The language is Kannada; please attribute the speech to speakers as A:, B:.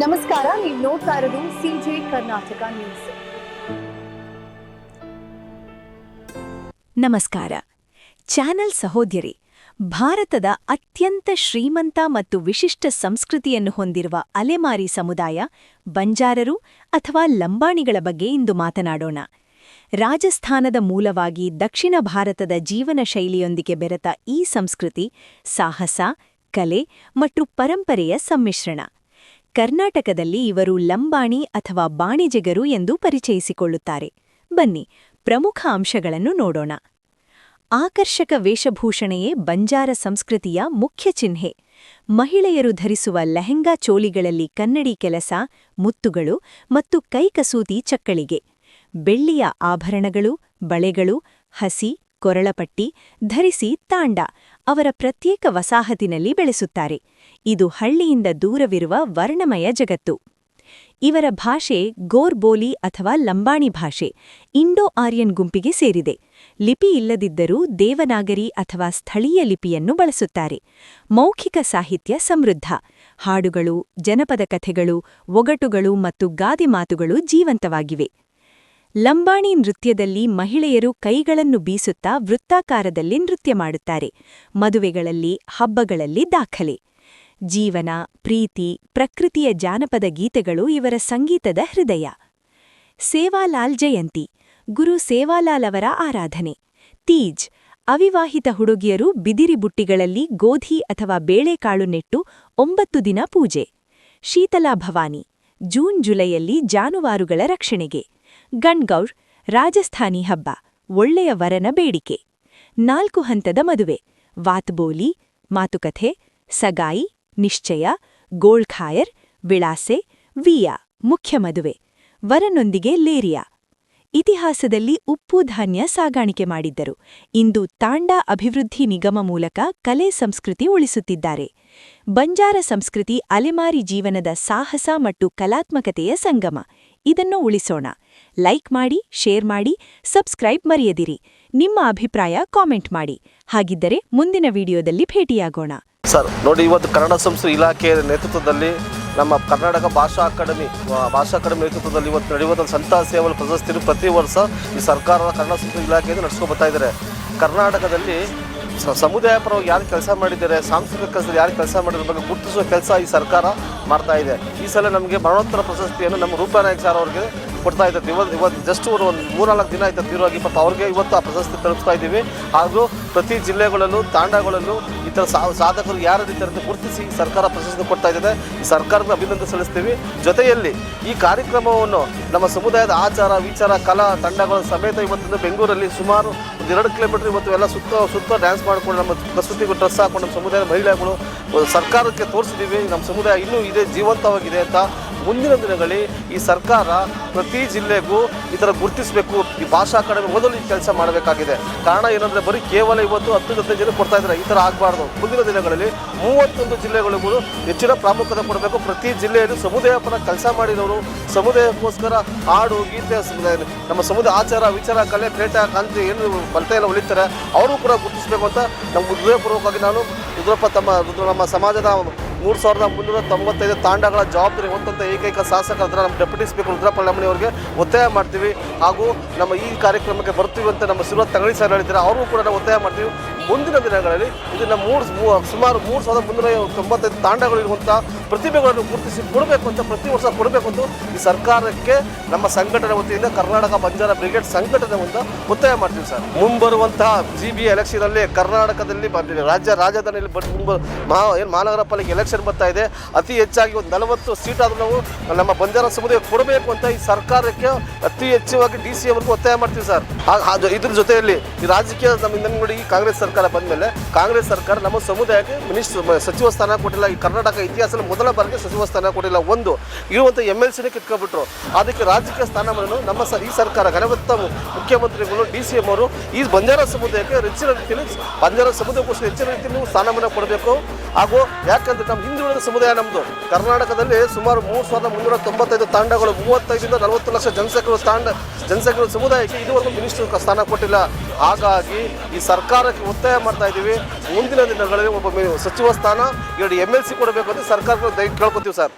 A: ನಮಸ್ಕಾರ, ನೀವು ನೋಡ್ತಾ ಇರೋದು ಸಿಜೆ ಕರ್ನಾಟಕ ನ್ಯೂಸ್.
B: ನಮಸ್ಕಾರ. ಚಾನೆಲ್ ಸಹೋದರಿ, ಭಾರತದ ಅತ್ಯಂತ ಶ್ರೀಮಂತ ಮತ್ತು ವಿಶಿಷ್ಟ ಸಂಸ್ಕೃತಿಯನ್ನು ಹೊಂದಿರುವ ಅಲೆಮಾರಿ ಸಮುದಾಯ ಬಂಜಾರರು ಅಥವಾ ಲಂಬಾಣಿಗಳ ಬಗ್ಗೆ ಇಂದು ಮಾತನಾಡೋಣ. ರಾಜಸ್ಥಾನದ ಮೂಲವಾಗಿ ದಕ್ಷಿಣ ಭಾರತದ ಜೀವನ ಶೈಲಿಯೊಂದಿಗೆ ಬೆರೆತ ಈ ಸಂಸ್ಕೃತಿ ಸಾಹಸ, ಕಲೆ ಮತ್ತು ಪರಂಪರೆಯ ಸಮ್ಮಿಶ್ರಣ. ಕರ್ನಾಟಕದಲ್ಲಿ ಇವರು ಲಂಬಾಣಿ ಅಥವಾ ಬಾಣಿಜೆಗರು ಎಂದು ಪರಿಚಯಿಸಿಕೊಳ್ಳುತ್ತಾರೆ. ಬನ್ನಿ, ಪ್ರಮುಖ ಅಂಶಗಳನ್ನು ನೋಡೋಣ. ಆಕರ್ಷಕ ವೇಷಭೂಷಣೆಯೇ ಬಂಜಾರ ಸಂಸ್ಕೃತಿಯ ಮುಖ್ಯ ಚಿಹ್ನೆ. ಮಹಿಳೆಯರು ಧರಿಸುವ ಲೆಹೆಂಗಾ ಚೋಲಿಗಳಲ್ಲಿ ಕನ್ನಡಿ ಕೆಲಸ, ಮುತ್ತುಗಳು ಮತ್ತು ಕೈಕಸೂತಿ ಚಕ್ಕಳಿಗೆ, ಬೆಳ್ಳಿಯ ಆಭರಣಗಳು, ಬಳೆಗಳು, ಹಸಿ, ಕೊರಳಪಟ್ಟಿ ಧರಿಸಿ ತಾಂಡ ಅವರ ಪ್ರತ್ಯೇಕ ವಸಾಹತಿನಲ್ಲಿ ಬೆಳೆಸುತ್ತಾರೆ. ಇದು ಹಳ್ಳಿಯಿಂದ ದೂರವಿರುವ ವರ್ಣಮಯ ಜಗತ್ತು. ಇವರ ಭಾಷೆ ಗೋರ್ಬೋಲಿ ಅಥವಾ ಲಂಬಾಣಿ ಭಾಷೆ, ಇಂಡೋ ಆರ್ಯನ್ ಗುಂಪಿಗೆ ಸೇರಿದೆ. ಲಿಪಿ ಇಲ್ಲದಿದ್ದರೂ ದೇವನಾಗರಿ ಅಥವಾ ಸ್ಥಳೀಯ ಲಿಪಿಯನ್ನು ಬಳಸುತ್ತಾರೆ. ಮೌಖಿಕ ಸಾಹಿತ್ಯ ಸಮೃದ್ಧ. ಹಾಡುಗಳು, ಜನಪದ ಕಥೆಗಳು, ಒಗಟುಗಳು ಮತ್ತು ಗಾದೆ ಮಾತುಗಳು ಜೀವಂತವಾಗಿವೆ. ಲಂಬಾಣಿ ನೃತ್ಯದಲ್ಲಿ ಮಹಿಳೆಯರು ಕೈಗಳನ್ನು ಬೀಸುತ್ತಾ ವೃತ್ತಾಕಾರದಲ್ಲಿ ನೃತ್ಯ ಮಾಡುತ್ತಾರೆ. ಮದುವೆಗಳಲ್ಲಿ, ಹಬ್ಬಗಳಲ್ಲಿ ದಾಖಲೆ. ಜೀವನ, ಪ್ರೀತಿ, ಪ್ರಕೃತಿಯ ಜಾನಪದ ಗೀತೆಗಳು ಇವರ ಸಂಗೀತದ ಹೃದಯ. ಸೇವಾಲಾಲ್ ಜಯಂತಿ, ಗುರು ಸೇವಾಲಾಲ್ ಅವರ ಆರಾಧನೆ. ತೀಜ್, ಅವಿವಾಹಿತ ಹುಡುಗಿಯರು ಬಿದಿರಿ ಬುಟ್ಟಿಗಳಲ್ಲಿ ಗೋಧಿ ಅಥವಾ ಬೇಳೆಕಾಳು ನೆಟ್ಟು 9 ದಿನ ಪೂಜೆ. ಶೀತಲಾ ಭವಾನಿ, ಜೂನ್ ಜುಲೈಯಲ್ಲಿ ಜಾನುವಾರುಗಳ ರಕ್ಷಣೆಗೆ. ಗಣ್ಗೌರ್, ರಾಜಸ್ಥಾನಿ ಹಬ್ಬ, ಒಳ್ಳೆಯ ವರನ ಬೇಡಿಕೆ. 4 ಹಂತದ ಮದುವೆ: ವಾತ್ಬೋಲಿ, ಮಾತುಕಥೆ, ಸಗಾಯಿ, ನಿಶ್ಚಯ, ಗೋಳ್ಖಾಯರ್, ವಿಳಾಸೆ, ವಿಯಾ, ಮುಖ್ಯ ಮದುವೆ. ವರನೊಂದಿಗೆ ಲೇರಿಯಾ. ಇತಿಹಾಸದಲ್ಲಿ ಉಪ್ಪು ಧಾನ್ಯ ಸಾಗಾಣಿಕೆ ಮಾಡಿದ್ದರು. ಇಂದು ತಾಂಡಾ ಅಭಿವೃದ್ಧಿ ನಿಗಮ ಮೂಲಕ ಕಲೆ ಸಂಸ್ಕೃತಿ ಉಳಿಸುತ್ತಿದ್ದಾರೆ. ಬಂಜಾರ ಸಂಸ್ಕೃತಿ ಅಲೆಮಾರಿ ಜೀವನದ ಸಾಹಸ ಮತ್ತು ಕಲಾತ್ಮಕತೆಯ ಸಂಗಮ. ಇದನ್ನು ಉಳಿಸೋಣ. ಲೈಕ್ ಮಾಡಿ, ಶೇರ್ ಮಾಡಿ, ಸಬ್ಸ್ಕ್ರೈಬ್ ಮರೆಯದಿರಿ. ನಿಮ್ಮ ಅಭಿಪ್ರಾಯ ಕಾಮೆಂಟ್ ಮಾಡಿ. ಹಾಗಿದ್ದರೆ ಮುಂದಿನ ವಿಡಿಯೋದಲ್ಲಿ ಭೇಟಿಯಾಗೋಣ.
C: ಸರ್ ನೋಡಿ, ಇವತ್ತು ಕನ್ನಡ ಸಂಸ್ಕೃತಿ ಇಲಾಖೆಯ ನೇತೃತ್ವದಲ್ಲಿ ನಮ್ಮ ಕರ್ನಾಟಕ ಭಾಷಾ ಅಕಾಡೆಮಿ ನೇತೃತ್ವದಲ್ಲಿ ಇವತ್ತು ನಡೆಯುವಂಥ ಸಂತ ಸೇವಲ್ ಪ್ರಶಸ್ತಿಯನ್ನು ಪ್ರತಿ ವರ್ಷ ಈ ಸರ್ಕಾರದ ಕನ್ನಡ ಸಂಸ್ಕೃತಿ ಇಲಾಖೆಯಿಂದ ನಡೆಸ್ಕೊಂಡು ಬರ್ತಾ ಇದ್ದಾರೆ. ಕರ್ನಾಟಕದಲ್ಲಿ ಸಮುದಾಯ ಪರವಾಗಿ ಯಾರು ಕೆಲಸ ಮಾಡಿದ್ದಾರೆ, ಸಾಂಸ್ಕೃತಿಕ ಕೆಲಸದಲ್ಲಿ ಯಾರು ಕೆಲಸ ಮಾಡಿದ್ರ ಬಗ್ಗೆ ಗುರುತಿಸುವ ಕೆಲಸ ಈ ಸರ್ಕಾರ ಮಾಡ್ತಾ ಇದೆ. ಈ ಸಲ ನಮಗೆ ಮರಣೋತ್ತರ ಪ್ರಶಸ್ತಿಯನ್ನು ನಮ್ಮ ರೂಪನಾಯಕ್ ಸರ್ ಅವರಿಗೆ ಕೊಡ್ತಾ ಇದ್ದಾರೆ. ಇವತ್ತು ಜಸ್ಟ್ ಒಂದು 3-4 ದಿನ ಆಯ್ತು ತೀರೋಗಿ, ಪಾಪ ಅವ್ರಿಗೆ ಇವತ್ತು ಆ ಪ್ರಶಸ್ತಿ ತಲುಪಿಸ್ತಾ ಇದ್ದೀವಿ. ಹಾಗೂ ಪ್ರತಿ ಜಿಲ್ಲೆಗಳಲ್ಲೂ, ತಾಂಡಗಳಲ್ಲೂ ಈ ಥರ ಸಾಧಕರು ಯಾರು ಇದ್ದಾರೆ ಅಂತ ಗುರುತಿಸಿ ಸರ್ಕಾರ ಪ್ರಶಸ್ತಿ ಕೊಡ್ತಾ ಇದ್ದಾರೆ. ಈ ಸರ್ಕಾರದ ಅಭಿನಂದನೆ ಸಲ್ಲಿಸ್ತೀವಿ. ಜೊತೆಯಲ್ಲಿ ಈ ಕಾರ್ಯಕ್ರಮವನ್ನು ನಮ್ಮ ಸಮುದಾಯದ ಆಚಾರ, ವಿಚಾರ, ಕಲಾ ತಂಡಗಳ ಸಮೇತ ಇವತ್ತಿನ ಬೆಂಗಳೂರಲ್ಲಿ ಸುಮಾರು 2 ಕಿಲೋಮೀಟರ್ ಇವತ್ತು ಎಲ್ಲ ಸುತ್ತ ಡ್ಯಾನ್ಸ್ ಮಾಡಿಕೊಂಡು ನಮ್ಮ ಕಸೂತಿಗೂ ಡ್ರೆಸ್ ಹಾಕೊಂಡು ನಮ್ಮ ಸಮುದಾಯದ ಮಹಿಳೆಗಳು ಸರ್ಕಾರಕ್ಕೆ ತೋರಿಸಿದ್ದೀವಿ. ನಮ್ಮ ಸಮುದಾಯ ಇನ್ನೂ ಇದೆ, ಜೀವಂತವಾಗಿದೆ ಅಂತ. ಮುಂದಿನ ದಿನಗಳಲ್ಲಿ ಈ ಸರ್ಕಾರ ಪ್ರತಿ ಜಿಲ್ಲೆಗೂ ಈ ಥರ ಗುರುತಿಸಬೇಕು. ಈ ಭಾಷಾ ಅಕಾಡೆಮಿ ಮೊದಲು ಈ ಕೆಲಸ ಮಾಡಬೇಕಾಗಿದೆ. ಕಾರಣ ಏನಂದರೆ ಬರೀ ಕೇವಲ ಇವತ್ತು 10-15 ಜನ ಕೊಡ್ತಾ ಇದ್ದಾರೆ. ಈ ಥರ ಆಗಬಾರ್ದು. ಮುಂದಿನ ದಿನಗಳಲ್ಲಿ 31 ಜಿಲ್ಲೆಗಳಿಗೂ ಹೆಚ್ಚಿನ ಪ್ರಾಮುಖ್ಯತೆ ಕೊಡಬೇಕು. ಪ್ರತಿ ಜಿಲ್ಲೆಯಲ್ಲಿ ಸಮುದಾಯ ಪರ ಕೆಲಸ ಮಾಡಿದವರು, ಸಮುದಾಯಕ್ಕೋಸ್ಕರ ಹಾಡು, ಗೀತೆ, ನಮ್ಮ ಸಮುದಾಯ ಆಚಾರ, ವಿಚಾರ, ಕಲೆ, ಕ್ರೀಟ, ಕಾಂತಿ ಏನು ಬಲತೆ ಎಲ್ಲ ಉಳಿತಾರೆ, ಅವರು ಕೂಡ ಗುರುತಿಸಬೇಕು ಅಂತ ನಮ್ಮ ಹೃದಯಪೂರ್ವಕವಾಗಿ ನಾನು ನಮ್ಮ ಸಮಾಜದ 3395 ತಾಂಡಗಳ ಜವಾಬ್ದಾರಿ ಹೊತ್ತಂತ ಏಕೈಕ ಶಾಸಕರಾದ ನಮ್ಮ ಡೆಪ್ಯೂಟಿ ಸ್ಪೀಕರ್ ರುದ್ರಪ್ಪ ಲಂಬಾಣಿ ಅವರಿಗೆ ಒತ್ತಾಯ ಮಾಡ್ತೀವಿ. ಹಾಗೂ ನಮ್ಮ ಈ ಕಾರ್ಯಕ್ರಮಕ್ಕೆ ಬರ್ತೀವಿ ಅಂತ ನಮ್ಮ ಶಿವರಾಜ್ ತಂಗಳಿ ಸರ್ ಹೇಳಿದ್ದಾರೆ, ಅವ್ರಿಗೂ ಕೂಡ ನಾವು ಒತ್ತಾಯ ಮಾಡ್ತೀವಿ. ಮುಂದಿನ ದಿನಗಳಲ್ಲಿ ಇದು ನಮ್ಮ ಸುಮಾರು 3395 ತಾಂಡಗಳಿರುವಂಥ ಪ್ರತಿಭೆಗಳನ್ನು ಗುರುತಿಸಿ ಕೊಡಬೇಕು ಅಂತ, ಪ್ರತಿ ವರ್ಷ ಕೊಡಬೇಕು ಅಂತ ಈ ಸರ್ಕಾರಕ್ಕೆ ನಮ್ಮ ಸಂಘಟನೆ ವತಿಯಿಂದ ಕರ್ನಾಟಕ ಬಂಜಾರ ಬ್ರಿಗೇಡ್ ಸಂಘಟನೆ ಒತ್ತಾಯ ಮಾಡ್ತೀವಿ ಸರ್. ಮುಂಬರುವಂತಹ GB ಎಲೆಕ್ಷನಲ್ಲಿ ಕರ್ನಾಟಕದಲ್ಲಿ ರಾಜಧಾನಿಯಲ್ಲಿ ಮಹಾನಗರ ಪಾಲಿಕೆ ಎಲೆಕ್ಷನ್ ಬರ್ತಾ ಇದೆ. ಅತಿ ಹೆಚ್ಚಾಗಿ ಒಂದು 40 ಸೀಟ್ ಆದರೂ ನಾವು ನಮ್ಮ ಬಂಜಾರ ಸಮುದಾಯ ಕೊಡಬೇಕು ಅಂತ ಈ ಸರ್ಕಾರಕ್ಕೆ ಅತಿ ಹೆಚ್ಚಾಗಿ DC ಅವರಿಗೂ ಒತ್ತಾಯ ಮಾಡ್ತೀವಿ ಸರ್. ಇದ್ರ ಜೊತೆಯಲ್ಲಿ ಈ ರಾಜಕೀಯ ನಮ್ಮ ನೋಡಿ, ಈ ಕಾಂಗ್ರೆಸ್ ಸರ್ಕಾರ ಬಂದ ಮೇಲೆ ಕಾಂಗ್ರೆಸ್ ಸರ್ಕಾರ ನಮ್ಮ ಸಮುದಾಯಕ್ಕೆ ಸಚಿವ ಸ್ಥಾನ ಕೊಟ್ಟಿಲ್ಲ. ಈ ಕರ್ನಾಟಕ ಇತಿಹಾಸದಲ್ಲಿ ಮೊದಲ ಬಾರಿಗೆ ಸಚಿವ ಸ್ಥಾನ ಕೊಟ್ಟಿಲ್ಲ. ಒಂದು ಇರುವಂಥ MLCನೇ ಕಿತ್ಕೊಬಿಟ್ರು. ಅದಕ್ಕೆ ರಾಜಕೀಯ ಸ್ಥಾನಮಾನವನ್ನು ನಮ್ಮ ಈ ಸರ್ಕಾರ ಘನವತ್ತ ಮುಖ್ಯಮಂತ್ರಿಗಳು, DCM ಅವರು ಈ ಬಂಜಾರ ಸಮುದಾಯಕ್ಕೆ ಹೆಚ್ಚಿನ ರೀತಿಯಲ್ಲಿ ಬಂಜಾರ ಸಮುದಾಯಕ್ಕೋಸ್ಕರ ಹೆಚ್ಚಿನ ರೀತಿಯಲ್ಲಿ ಸ್ಥಾನಮಾನ ಕೊಡಬೇಕು. ಹಾಗೂ ಯಾಕಂದರೆ ನಮ್ಮ ಹಿಂದುಳಿದ ಸಮುದಾಯ ನಮ್ಮದು ಕರ್ನಾಟಕದಲ್ಲಿ ಸುಮಾರು 3395 ತಾಂಡಗಳು, 35ರಿಂದ 40 ಲಕ್ಷ ಜನಸಂಖ್ಯೆಗಳ ಸಮುದಾಯಕ್ಕೆ ಇದುವರೆಗೂ ಮಿನಿಸ್ಟರ್ ಸ್ಥಾನ ಕೊಟ್ಟಿಲ್ಲ. ಹಾಗಾಗಿ ಈ ಸರ್ಕಾರಕ್ಕೆ ಒತ್ತಾಯ ಮಾಡ್ತಾ ಇದ್ದೀವಿ. ಮುಂದಿನ ದಿನಗಳಲ್ಲಿ ಒಬ್ಬ ಸಚಿವ ಸ್ಥಾನ, 2 MLC ಕೊಡಬೇಕು ಅಂತ ಸರ್ಕಾರಕ್ಕೆ ಕೇಳ್ಕೊತೀವಿ ಸರ್.